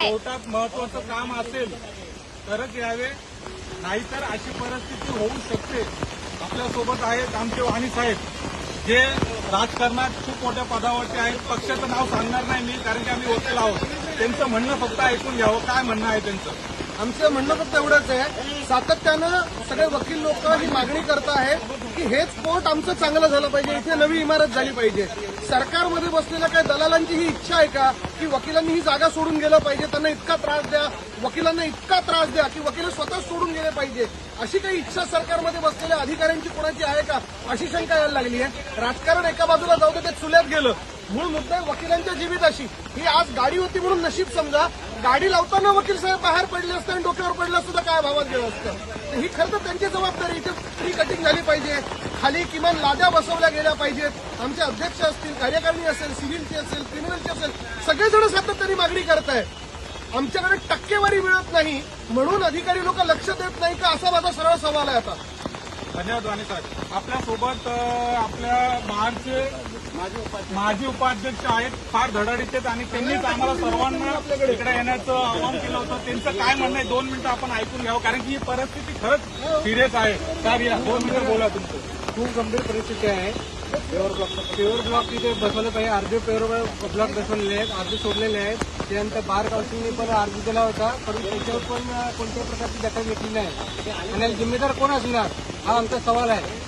कोर्टात महत्वाचं काम असेल तरच यावे, नाहीतर अशी परिस्थिती होऊ शकते. आपल्यासोबत आहेत आमचे वाणी साहेब, जे राजकारणात खूप मोठ्या पदावरती आहेत. पक्षाचं नाव सांगणार नाही मी, कारण की आम्ही वकील आहोत. त्यांचं म्हणणं फक्त ऐकून घ्यावं. काय म्हणणं आहे त्यांचं? आमचं म्हणणं फक्त एवढंच आहे, सातत्यानं सगळे वकील लोक ही मागणी करत आहेत की हेच कोर्ट आमचं चांगलं झालं पाहिजे, इथे नवी इमारत झाली पाहिजे. सरकारमध्ये बसलेल्या काही दलालांची ही इच्छा आहे का की वकिलांनी ही जागा सोडून गेलं पाहिजे, त्यांना इतका त्रास द्या, वकिलांना इतका त्रास द्या की वकील स्वतः सोडून गेले पाहिजे, अशी काही इच्छा सरकारमध्ये बसलेल्या अधिकाऱ्यांची कोणाची आहे का, अशी शंका यायला लागली आहे. राजकारण एका बाजूला जाऊ दे, ते चुल्यात गेलं. मूळ मुद्दा आहे वकिलांच्या जीविताशी. ही आज गाडी होती म्हणून नशीब समजा, गाडी लावताना वकील साहेब बाहेर पडले असते आणि डोक्यावर पडलं सुद्धा काय भावात गेलं असतं. ही खरं तर त्यांची जबाबदारी. इथे फ्री कटिंग झाली पाहिजे, खाली किमान लाद्या बसवल्या गेल्या पाहिजेत. आमचे अध्यक्ष असतील, कार्यकारिणी असेल, सिव्हिलची असेल, क्रिमिनलची असेल, सगळेजण सातत्याने मागणी करतायत. आमच्याकडे टक्केवारी मिळत नाही म्हणून अधिकारी लोक लक्ष देत नाही का, असा माझा सरळ सवाल आहे. आता धन्यवाद वाणी साहेब. आपल्यासोबत आपल्या महाडचे माजी उपाध्यक्ष आहेत, फार धडाडीचे आहेत आणि त्यांनीच आम्हाला सर्वांना इकडे येण्याचं आवाहन केलं होतं. त्यांचं काय म्हणणं आहे 2 मिनिटं आपण ऐकून घ्यावं, कारण की ही परिस्थिती खरंच सिरियस आहे. सर या 2 मिनिटं बोला. तुमचं खूप गंभीर परिस्थिती आहे. पेवर ब्लॉक तिथे बसवले पाहिजे. अर्धे पेवर ब्लॉक बसवलेले आहेत, अर्धे सोडलेले आहेत. त्यानंतर बार काउन्सिलने पण अर्ज दिला होता, परंतु त्याच्यावर पण कोणत्याही प्रकारची दखल घेतली नाही. आणि जिम्मेदार कोण असणार हा आमचा सवाल आहे.